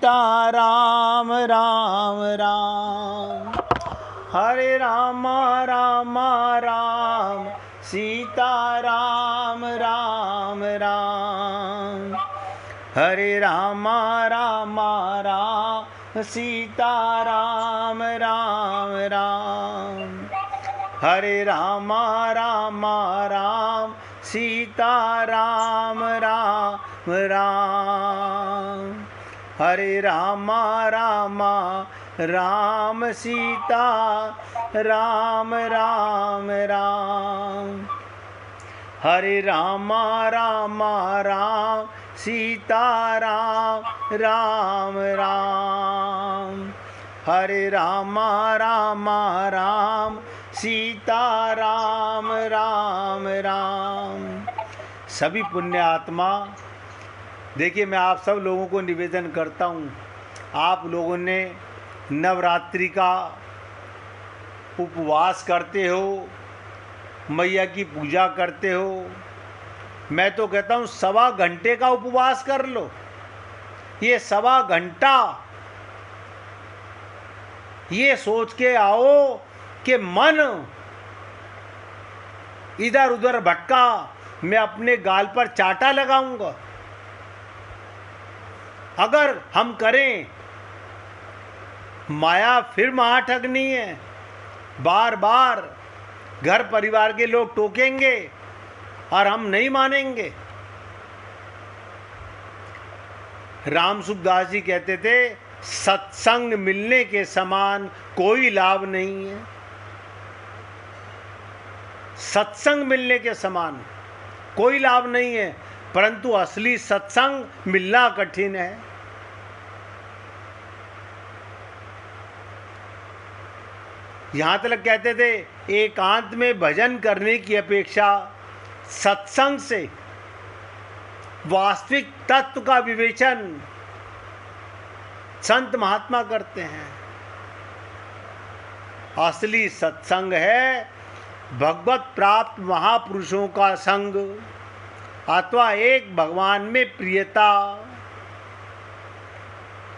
सीताराम राम राम। हरे राम राम राम सीताराम राम राम। हरे राम राम राम सीताराम राम राम। हरे राम राम राम सीताराम राम राम। हरे राम राम राम सीता राम राम राम। हरे राम राम राम सीता राम राम राम। हरे राम राम राम सीता राम राम राम। सभी पुण्य आत्मा, देखिए मैं आप सब लोगों को निवेदन करता हूँ, आप लोगों ने नवरात्रि का उपवास करते हो, मैया की पूजा करते हो। मैं तो कहता हूँ 1.25 घंटे का उपवास कर लो। ये 1.25 घंटा ये सोच के आओ कि मन इधर उधर भटका, मैं अपने गाल पर चाटा लगाऊंगा। अगर हम करें, माया फिर महाठगनी है। बार बार घर परिवार के लोग टोकेंगे और हम नहीं मानेंगे। राम सुखदास जी कहते थे, सत्संग मिलने के समान कोई लाभ नहीं है। सत्संग मिलने के समान कोई लाभ नहीं है, परंतु असली सत्संग मिलना कठिन है। यहां तक कहते थे, एकांत में भजन करने की अपेक्षा सत्संग से वास्तविक तत्व का विवेचन संत महात्मा करते हैं। असली सत्संग है भगवत प्राप्त महापुरुषों का संग अथवा एक भगवान में प्रियता।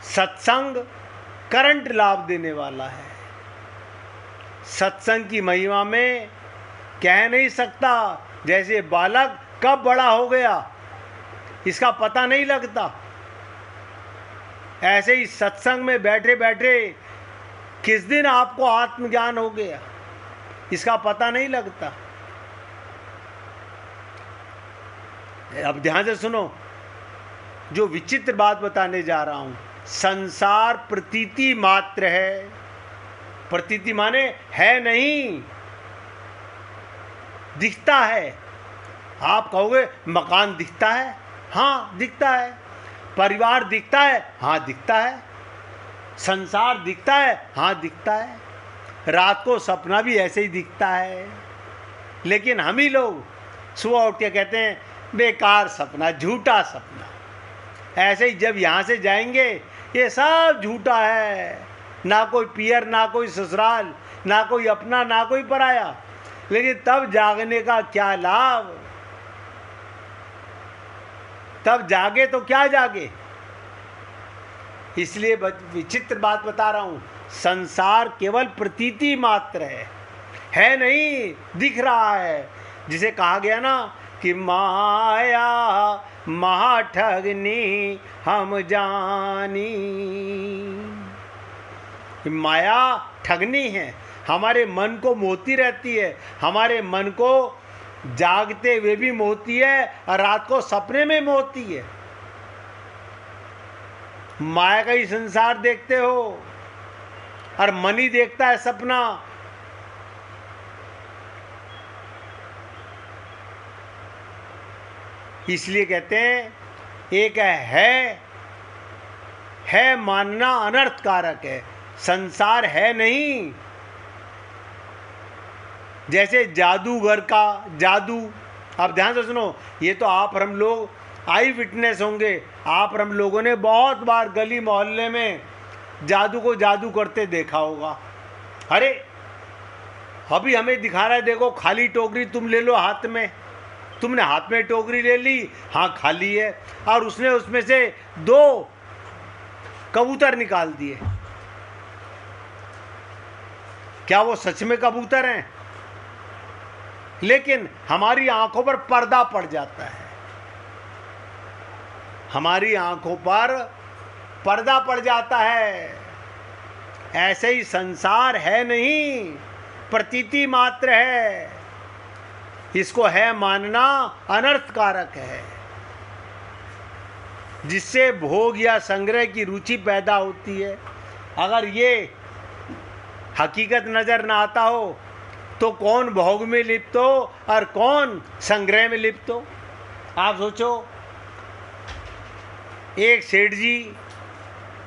सत्संग करंट लाभ देने वाला है। सत्संग की महिमा में कह नहीं सकता, जैसे बालक कब बड़ा हो गया इसका पता नहीं लगता, ऐसे ही सत्संग में बैठे बैठे किस दिन आपको आत्मज्ञान हो गया इसका पता नहीं लगता। अब ध्यान से सुनो, जो विचित्र बात बताने जा रहा हूं। संसार प्रतीति मात्र है। प्रतीति माने है नहीं, दिखता है। आप कहोगे मकान दिखता है, हाँ दिखता है। परिवार दिखता है, हाँ दिखता है। संसार दिखता है, हाँ दिखता है। रात को सपना भी ऐसे ही दिखता है। लेकिन हम ही लोग सुबह उठ के कहते हैं बेकार सपना, झूठा सपना। ऐसे ही जब यहाँ से जाएंगे ये सब झूठा है, ना कोई पियर, ना कोई ससुराल, ना कोई अपना, ना कोई पराया। लेकिन तब जागने का क्या लाभ? तब जागे तो क्या जागे। इसलिए विचित्र बात बता रहा हूं, संसार केवल प्रतीति मात्र है नहीं, दिख रहा है। जिसे कहा गया ना कि माया महाठगनी हम जानी। माया ठगनी है, हमारे मन को मोहती रहती है, हमारे मन को जागते हुए भी मोहती है और रात को सपने में मोहती है। माया का ही संसार देखते हो और मन ही देखता है सपना। इसलिए कहते हैं एक है मानना अनर्थकारक है। संसार है नहीं। जैसे जादूगर का जादू, आप ध्यान से सुनो, ये तो आप और हम लोग आई विटनेस होंगे। आप और हम लोगों ने बहुत बार गली मोहल्ले में जादू को जादू करते देखा होगा। अरे अभी हमें दिखा रहा है, देखो खाली टोकरी तुम ले लो हाथ में। तुमने हाथ में टोकरी ले ली, हाँ खाली है, और उसने उसमें से 2 कबूतर निकाल दिए। क्या वो सच में कबूतर हैं? लेकिन हमारी आंखों पर पर्दा पड़ जाता है, हमारी आंखों पर पर्दा पड़ जाता है। ऐसे ही संसार है नहीं, प्रतीति मात्र है। इसको है मानना अनर्थकारक है। जिससे भोग या संग्रह की रुचि पैदा होती है, अगर ये हकीकत नजर ना आता हो तो कौन भोग में लिप्त हो और कौन संग्रह में लिप्त हो। आप सोचो, एक सेठ जी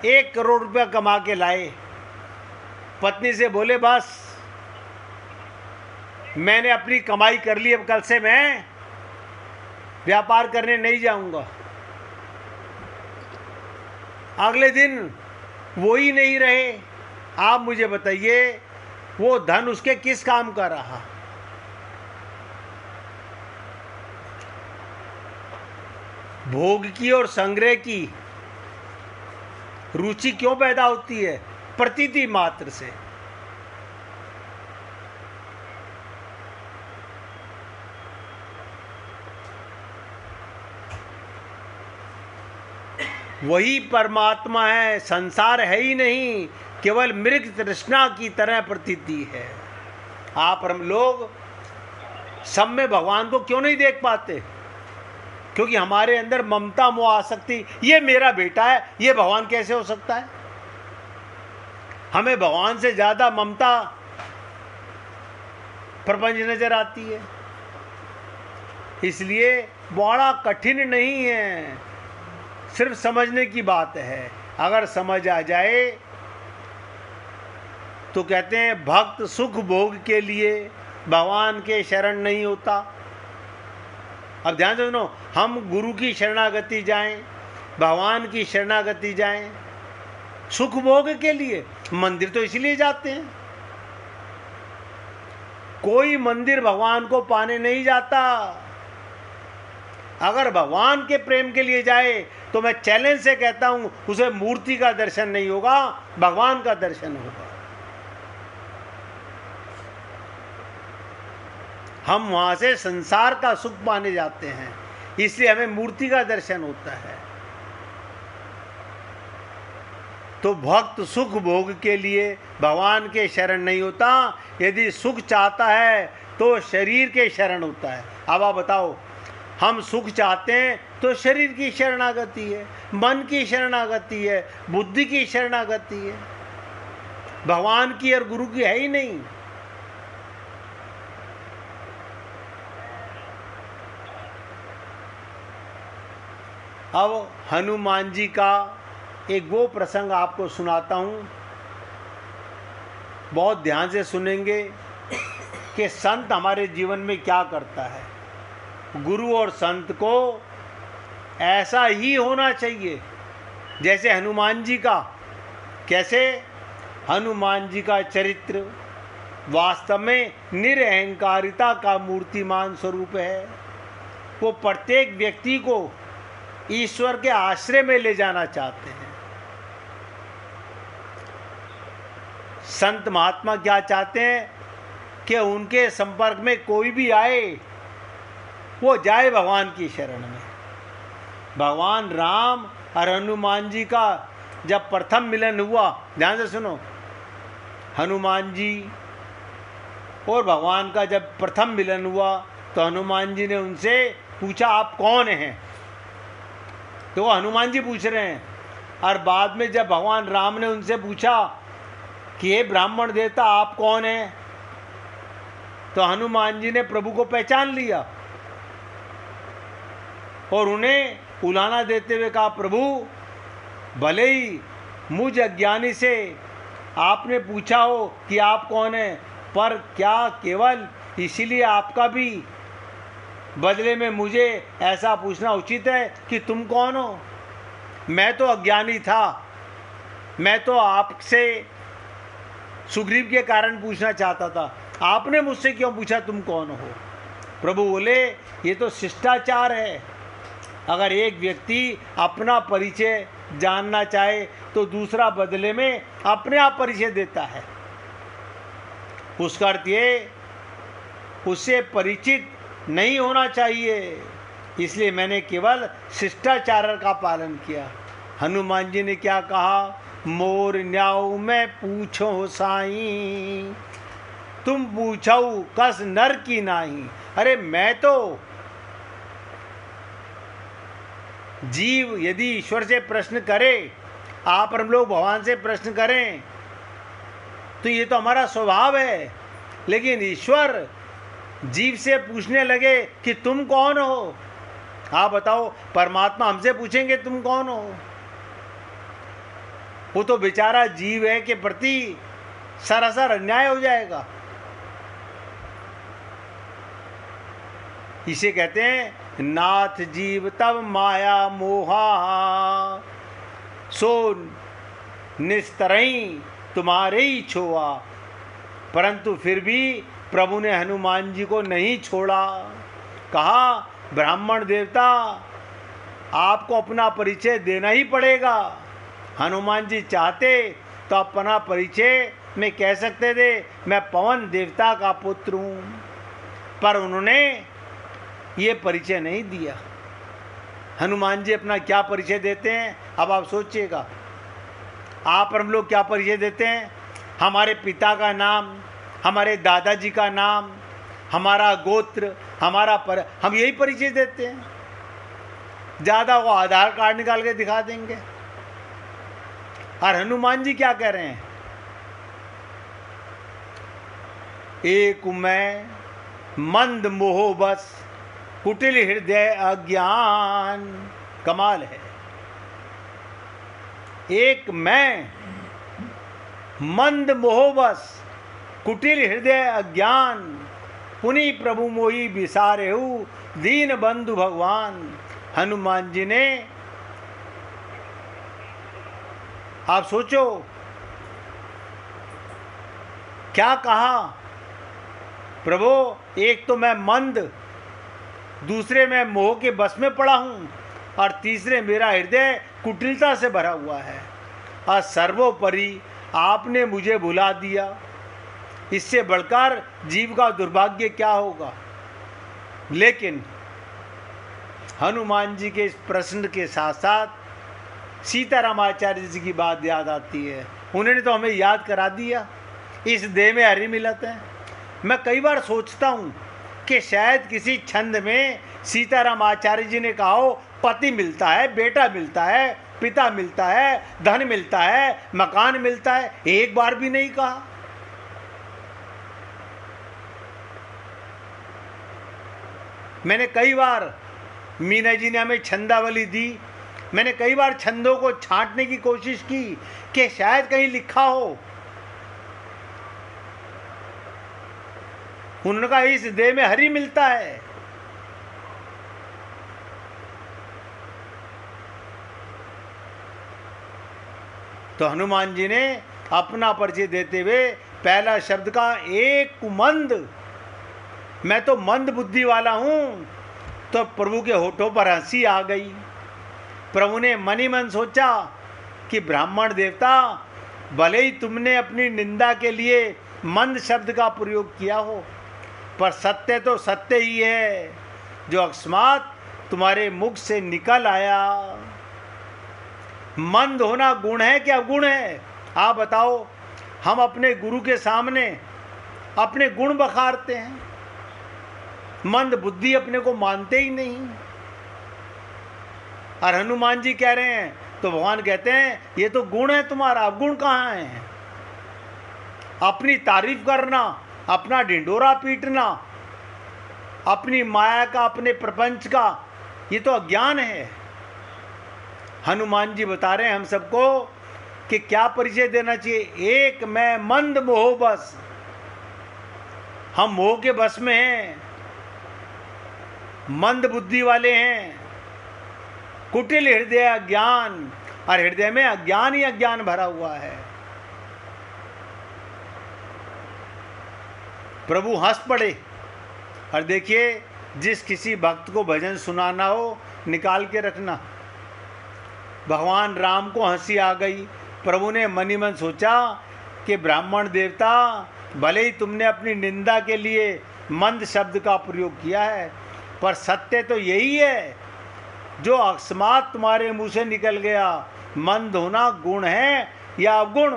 1 करोड़ रुपया कमा के लाए, पत्नी से बोले बस मैंने अपनी कमाई कर ली, अब कल से मैं व्यापार करने नहीं जाऊंगा। अगले दिन वो ही नहीं रहे। आप मुझे बताइए वो धन उसके किस काम का रहा? भोग की और संग्रह की रुचि क्यों पैदा होती है? प्रतीति मात्र से। वही परमात्मा है, संसार है ही नहीं, केवल मृग तृष्णा की तरह प्रतीति है। आप हम लोग सब में भगवान को क्यों नहीं देख पाते? क्योंकि हमारे अंदर ममता मोह आसक्ति, ये मेरा बेटा है, ये भगवान कैसे हो सकता है? हमें भगवान से ज्यादा ममता प्रपंच नजर आती है। इसलिए बड़ा कठिन नहीं है, सिर्फ समझने की बात है। अगर समझ आ जाए तो कहते हैं भक्त सुख भोग के लिए भगवान के शरण नहीं होता। अब ध्यान से सुनो, हम गुरु की शरणागति जाएं, भगवान की शरणागति जाएं, सुख भोग के लिए। मंदिर तो इसलिए जाते हैं। कोई मंदिर भगवान को पाने नहीं जाता। अगर भगवान के प्रेम के लिए जाए तो मैं चैलेंज से कहता हूं उसे मूर्ति का दर्शन नहीं होगा, भगवान का दर्शन होगा। हम वहां से संसार का सुख पाने जाते हैं, इसलिए हमें मूर्ति का दर्शन होता है। तो भक्त सुख भोग के लिए भगवान के शरण नहीं होता। यदि सुख चाहता है तो शरीर के शरण होता है। अब आप बताओ, हम सुख चाहते हैं तो शरीर की शरणागति है, मन की शरणागति है, बुद्धि की शरणागति है, भगवान की और गुरु की है ही नहीं। अब हनुमान जी का एक वो प्रसंग आपको सुनाता हूँ, बहुत ध्यान से सुनेंगे कि संत हमारे जीवन में क्या करता है। गुरु और संत को ऐसा ही होना चाहिए जैसे हनुमान जी का। कैसे? हनुमान जी का चरित्र वास्तव में निरअहंकारिता का मूर्तिमान स्वरूप है। वो प्रत्येक व्यक्ति को ईश्वर के आश्रय में ले जाना चाहते हैं। संत महात्मा क्या चाहते हैं कि उनके संपर्क में कोई भी आए वो जाए भगवान की शरण में। भगवान राम और हनुमान जी का जब प्रथम मिलन हुआ, ध्यान से सुनो, हनुमान जी और भगवान का जब प्रथम मिलन हुआ तो हनुमान जी ने उनसे पूछा आप कौन हैं? तो वो हनुमान जी पूछ रहे हैं। और बाद में जब भगवान राम ने उनसे पूछा कि हे ब्राह्मण देवता आप कौन हैं, तो हनुमान जी ने प्रभु को पहचान लिया और उन्हें उलाना देते हुए कहा, प्रभु भले ही मुझ अज्ञानी से आपने पूछा हो कि आप कौन हैं, पर क्या केवल इसीलिए आपका भी बदले में मुझे ऐसा पूछना उचित है कि तुम कौन हो? मैं तो अज्ञानी था, मैं तो आपसे सुग्रीव के कारण पूछना चाहता था, आपने मुझसे क्यों पूछा तुम कौन हो? प्रभु बोले ये तो शिष्टाचार है। अगर एक व्यक्ति अपना परिचय जानना चाहे तो दूसरा बदले में अपने आप परिचय देता है। उसका अर्थ ये उससे परिचित नहीं होना चाहिए, इसलिए मैंने केवल शिष्टाचार का पालन किया। हनुमान जी ने क्या कहा? मोर न्याऊ मैं पूछो साईं, तुम पूछो कस नर की नाही। अरे मैं तो जीव यदि ईश्वर से प्रश्न करे, आप हम लोग भगवान से प्रश्न करें तो ये तो हमारा स्वभाव है, लेकिन ईश्वर जीव से पूछने लगे कि तुम कौन हो। आप बताओ, परमात्मा हमसे पूछेंगे तुम कौन हो? वो तो बेचारा जीव है के प्रति सरासर अन्याय हो जाएगा। इसे कहते हैं नाथ जीव तब माया मोहा, सो निस्तरई तुम्हारे ही छोआ। परंतु फिर भी प्रभु ने हनुमान जी को नहीं छोड़ा। कहा ब्राह्मण देवता आपको अपना परिचय देना ही पड़ेगा। हनुमान जी चाहते तो अपना परिचय में कह सकते थे मैं पवन देवता का पुत्र हूँ, पर उन्होंने ये परिचय नहीं दिया। हनुमान जी अपना क्या परिचय देते हैं? अब आप सोचिएगा, आप हम लोग क्या परिचय देते हैं? हमारे पिता का नाम, हमारे दादाजी का नाम, हमारा गोत्र, हम यही परिचय देते हैं। ज़्यादा वो आधार कार्ड निकाल के दिखा देंगे। और हनुमान जी क्या कह रहे हैं? एक मैं मंद मोह बस, कुटिल हृदय अज्ञान। कमाल है। एक मैं मंद मोह बस, कुटिल हृदय अज्ञान। पुनि प्रभु मोहि बिसारेहु, दीन बंधु भगवान। हनुमान जी ने, आप सोचो क्या कहा? प्रभु एक तो मैं मंद, दूसरे मैं मोह के बस में पड़ा हूँ, और तीसरे मेरा हृदय कुटिलता से भरा हुआ है, और सर्वोपरि आपने मुझे भुला दिया। इससे बढ़कर जीव का दुर्भाग्य क्या होगा? लेकिन हनुमान जी के इस प्रश्न के साथ साथ सीतारामाचार्य जी की बात याद आती है। उन्होंने तो हमें याद करा दिया, इस देह में हरि मिलत है। मैं कई बार सोचता हूँ कि शायद किसी छंद में सीतारामाचार्य जी ने कहा हो पति मिलता है, बेटा मिलता है, पिता मिलता है, धन मिलता है, मकान मिलता है, एक बार भी नहीं कहा। मैंने कई बार, मीना जी ने हमें छंदावली दी, मैंने कई बार छंदों को छांटने की कोशिश की कि शायद कहीं लिखा हो। उन्होंने कहा इस देह में हरि मिलता है। तो हनुमान जी ने अपना परिचय देते हुए पहला शब्द का एक मंद, मैं तो मंद बुद्धि वाला हूं। तो प्रभु के होठों पर हंसी आ गई। प्रभु ने मन ही मन सोचा कि ब्राह्मण देवता, भले ही तुमने अपनी निंदा के लिए मंद शब्द का प्रयोग किया हो, पर सत्य तो सत्य ही है जो अकस्मात तुम्हारे मुख से निकल आया। मंद होना गुण है कि अवगुण है? आप बताओ। हम अपने गुरु के सामने अपने गुण बखारते हैं, मंद बुद्धि अपने को मानते ही नहीं। और हनुमान जी कह रहे हैं तो भगवान कहते हैं ये तो गुण है तुम्हारा, अवगुण कहाँ है? अपनी तारीफ करना, अपना ढिंडोरा पीटना, अपनी माया का, अपने प्रपंच का, ये तो अज्ञान है। हनुमान जी बता रहे हैं हम सबको कि क्या परिचय देना चाहिए। एक मैं मंद मोह बस, हम मोह के बस में हैं, मंद बुद्धि वाले हैं, कुटिल हृदय अज्ञान, और हृदय में अज्ञान ही अज्ञान भरा हुआ है। प्रभु हंस पड़े। और देखिए, जिस किसी भक्त को भजन सुनाना हो निकाल के रखना, भगवान राम को हंसी आ गई। प्रभु ने मन ही मन सोचा कि ब्राह्मण देवता, भले ही तुमने अपनी निंदा के लिए मंद शब्द का प्रयोग किया है, पर सत्य तो यही है जो अकस्मात तुम्हारे मुंह से निकल गया। मंद होना गुण है या अवगुण?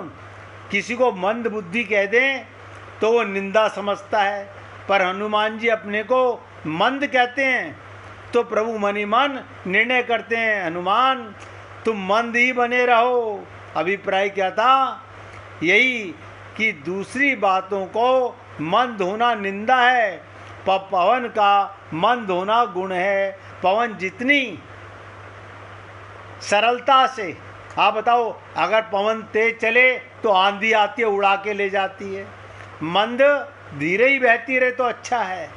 किसी को मंद बुद्धि कह दें तो वो निंदा समझता है, पर हनुमान जी अपने को मंद कहते हैं तो प्रभु मन ही मन निर्णय करते हैं, हनुमान तुम मंद ही बने रहो। अभिप्राय क्या था? यही कि दूसरी बातों को मंद होना निंदा है, पवन का मंद होना गुण है। पवन जितनी सरलता से, आप बताओ, अगर पवन तेज चले तो आंधी आती है, उड़ा के ले जाती है। मंद धीरे ही बहती रहे तो अच्छा है।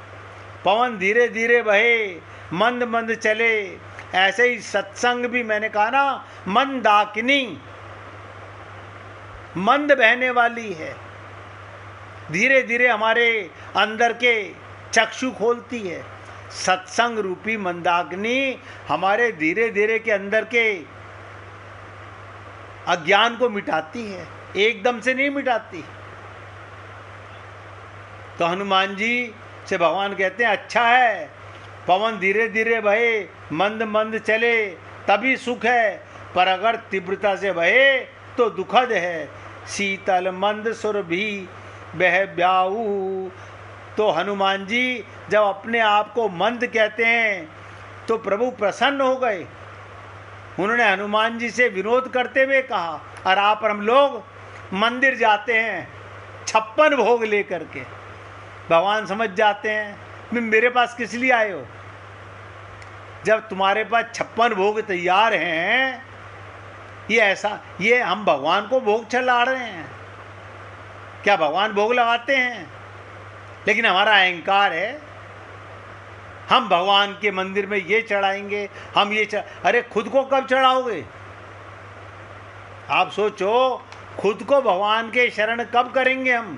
पवन धीरे धीरे बहे, मंद मंद चले। ऐसे ही सत्संग भी, मैंने कहा ना, मंदाकिनी, मंद बहने वाली है, धीरे धीरे हमारे अंदर के चक्षु खोलती है। सत्संग रूपी मंदाकिनी हमारे धीरे धीरे के अंदर के अज्ञान को मिटाती है, एकदम से नहीं मिटाती। तो हनुमान जी से भगवान कहते हैं, अच्छा है पवन धीरे धीरे बहे, मंद मंद चले, तभी सुख है, पर अगर तीव्रता से बहे तो दुखद है। शीतल मंद सुर भी बह ब्याऊ। तो हनुमान जी जब अपने आप को मंद कहते हैं तो प्रभु प्रसन्न हो गए। उन्होंने हनुमान जी से विरोध करते हुए कहा, और आप हम लोग मंदिर जाते हैं 56 भोग लेकर के। भगवान समझ जाते हैं मेरे पास किस लिए आए हो? जब तुम्हारे पास 56 भोग तैयार हैं, ये हम भगवान को भोग चढ़ा रहे हैं क्या? भगवान भोग लगाते हैं, लेकिन हमारा अहंकार है, हम भगवान के मंदिर में ये चढ़ाएंगे, हम ये अरे खुद को कब चढ़ाओगे? आप सोचो, खुद को भगवान के शरण कब करेंगे हम?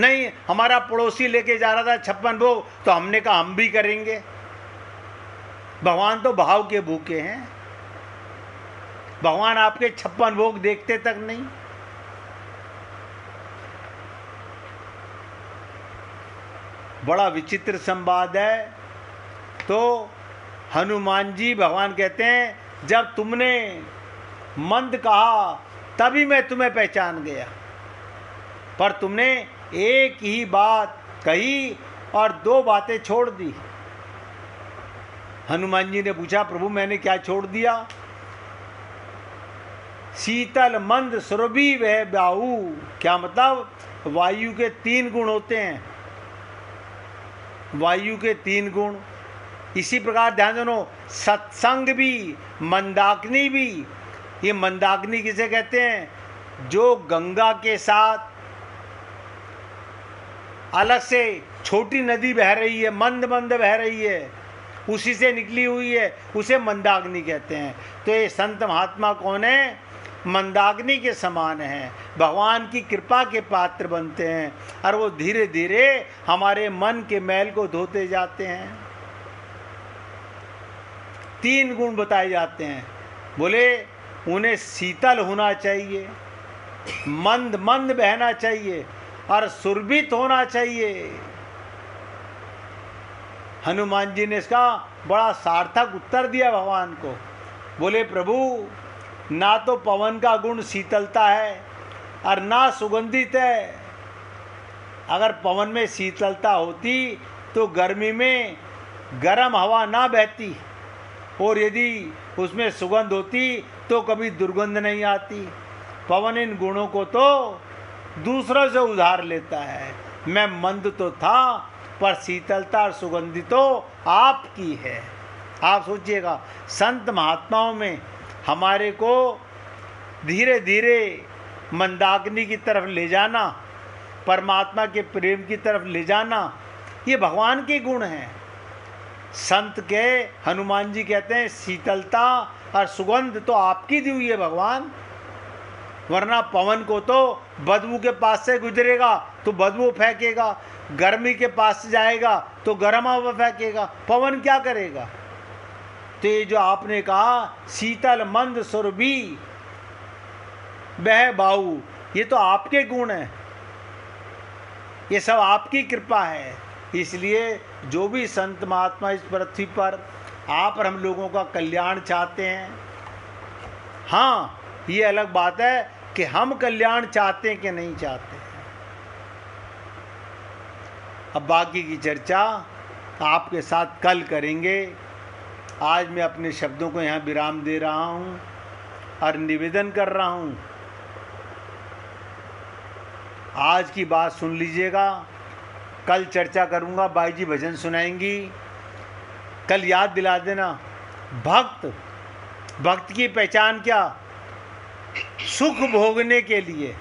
नहीं, हमारा पड़ोसी लेके जा रहा था 56 भोग, तो हमने कहा हम भी करेंगे। भगवान तो भाव के भूखे हैं, भगवान आपके 56 भोग देखते तक नहीं। बड़ा विचित्र संवाद है। तो हनुमान जी, भगवान कहते हैं, जब तुमने मंद कहा तभी मैं तुम्हें पहचान गया, पर तुमने एक ही बात कही और 2 बातें छोड़ दी। हनुमान जी ने पूछा, प्रभु मैंने क्या छोड़ दिया? शीतल मंद सुरभि वह ब्याऊ। क्या मतलब? वायु के 3 गुण होते हैं, वायु के 3 गुण। इसी प्रकार ध्यान देना, सत्संग भी, मंदाकिनी भी। ये मंदाकिनी किसे कहते हैं? जो गंगा के साथ अलग से छोटी नदी बह रही है, मंद मंद बह रही है, उसी से निकली हुई है, उसे मंदाकिनी कहते हैं। तो ये संत महात्मा कौन है? मंदाकिनी के समान हैं, भगवान की कृपा के पात्र बनते हैं, और वो धीरे धीरे हमारे मन के मैल को धोते जाते हैं। 3 गुण बताए जाते हैं। बोले उन्हें शीतल होना चाहिए, मंद मंद बहना चाहिए, और सुरभित होना चाहिए। हनुमान जी ने इसका बड़ा सार्थक उत्तर दिया भगवान को। बोले प्रभु, ना तो पवन का गुण शीतलता है और ना सुगंधित है। अगर पवन में शीतलता होती तो गर्मी में गर्म हवा ना बहती, और यदि उसमें सुगंध होती तो कभी दुर्गंध नहीं आती। पवन इन गुणों को तो दूसरों से उधार लेता है। मैं मंद तो था, पर शीतलता और सुगंधि तो आपकी है। आप सोचिएगा, संत महात्माओं में हमारे को धीरे धीरे मंदाकिनी की तरफ ले जाना, परमात्मा के प्रेम की तरफ ले जाना, ये भगवान के गुण हैं। संत के हनुमान जी कहते हैं, शीतलता और सुगंध तो आपकी दी हुई है भगवान, वरना पवन को तो बदबू के पास से गुजरेगा तो बदबू फेंकेगा, गर्मी के पास से जाएगा तो गर्म हवा फेंकेगा। पवन क्या करेगा? तो ये जो आपने कहा शीतल मंद सुरभि बह बाऊ, ये तो आपके गुण हैं, ये सब आपकी कृपा है। इसलिए जो भी संत महात्मा इस पृथ्वी पर आप और हम लोगों का कल्याण चाहते हैं, हाँ ये अलग बात है कि हम कल्याण चाहते हैं कि नहीं चाहते हैं। अब बाकी की चर्चा आपके साथ कल करेंगे। आज मैं अपने शब्दों को यहाँ विराम दे रहा हूँ और निवेदन कर रहा हूँ, आज की बात सुन लीजिएगा। कल चर्चा करूँगा, बाई जी भजन सुनाएंगी। कल याद दिला देना, भक्त की पहचान क्या? सुख भोगने के लिए,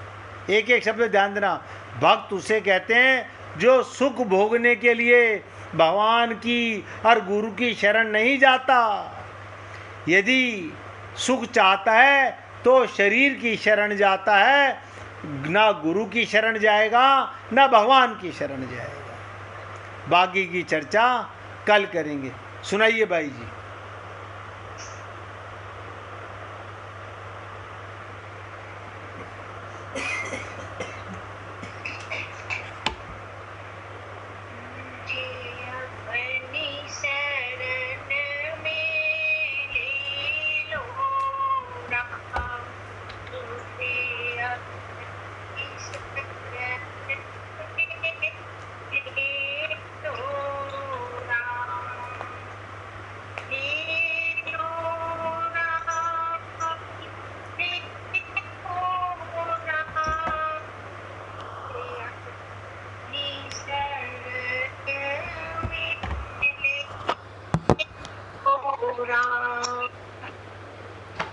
एक एक शब्द ध्यान देना, भक्त उसे कहते हैं जो सुख भोगने के लिए भगवान की और गुरु की शरण नहीं जाता। यदि सुख चाहता है तो शरीर की शरण जाता है, ना गुरु की शरण जाएगा ना भगवान की शरण जाएगा। बाकी की चर्चा कल करेंगे। सुनाइए भाई जी।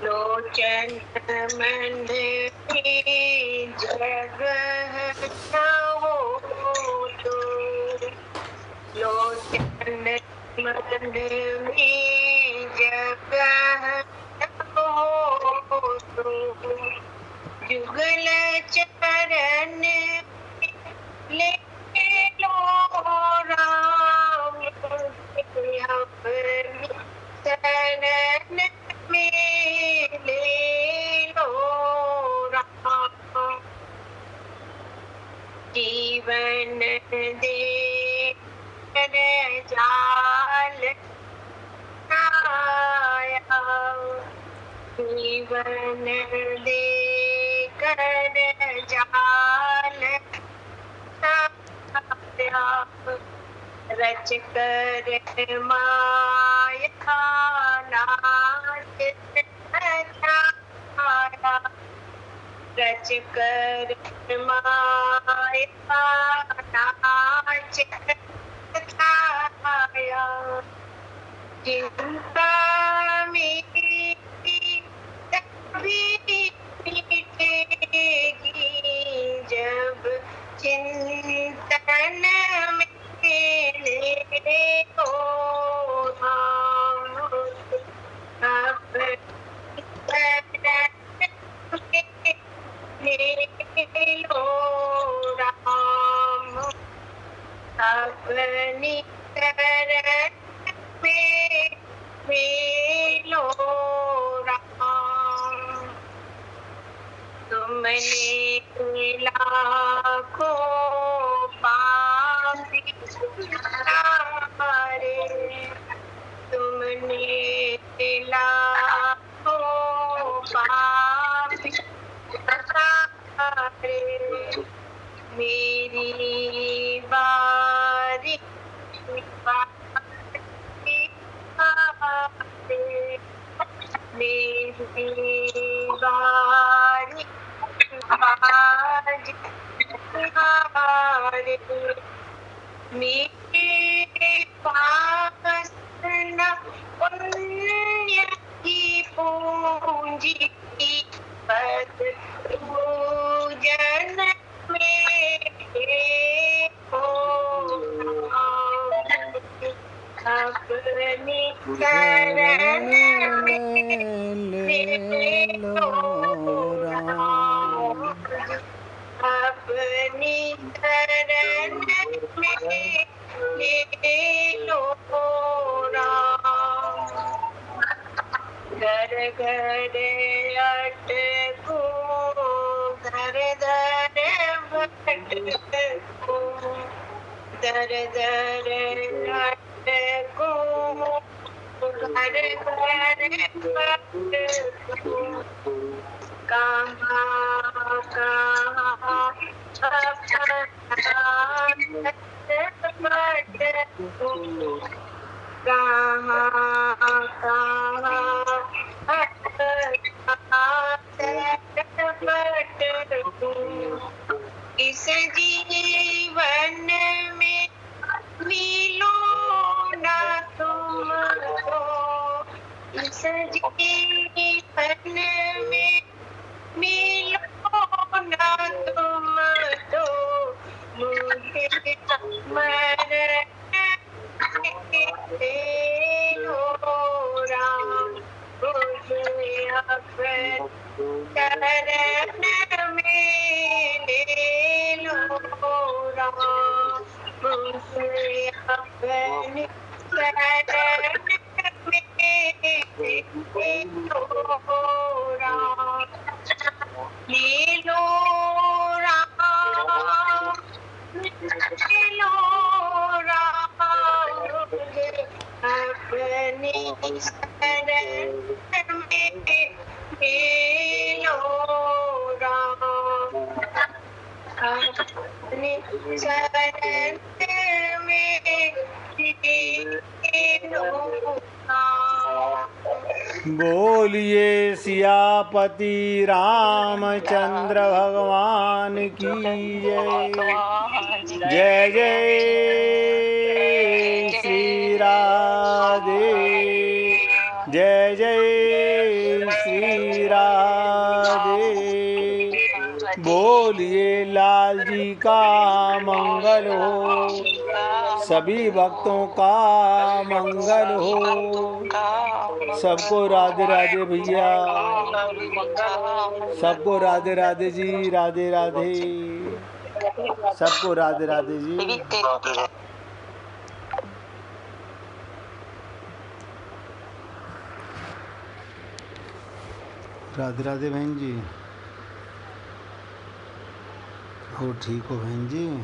लोचन मंदिर जगह हो तो, लोचन मंदिर जगह हो तो, जुगल चरण ले लो राम, अपनी शरण में ले लो राम। जीवन दे कर जाल आया, जीवन दे कर जाल आया, रच कर माया नाच आया, रच कर माया नाच आया। चिंता मेरी तभी मिटेगी जब चिंतन में ले लो राम, अपनी ले लो राम, अपनी शरण में लो राम। तुमने लाखों पापी तारे, तुमने लाखों पापी तारे, मेरी बारी मेरी बारी हारे, मेरे पास न पुण्य की पूंजी, बस पूजन में हो अपनी शरण में ले लो राम, अपनी शरण में ले लो राम। घर घर अटकूं, दर दर भटकूं, दर दर अटकूं, घर घर भटकूं, कहाँ कहाँ भटकूं, कहाँ भटकूं, इस जीवन में मिलो ना तुमको, इस जीवन में मिलो ना तुम तो, मुझे मरण लो राम, मुझे अपने शरण में ले लो राम, मुझे अपने शरण में ले लो राम, ले लो राम, ले लो राम, मुझे अपनी शरण में ले लो राम, अपनी शरण में ले लो राम। बोलिए सियापति रामचंद्र भगवान की जय। जय जय श्री राधे, जय जय श्री राधे। बोलिए लाल जी का मंगल हो, सभी भक्तों का मंगल हो। सबको राधे राधे भैया, सबको राधे राधे जी, राधे राधे, सबको राधे राधे जी। राधे राधे बहन जी। हो ठीक हो बहन जी।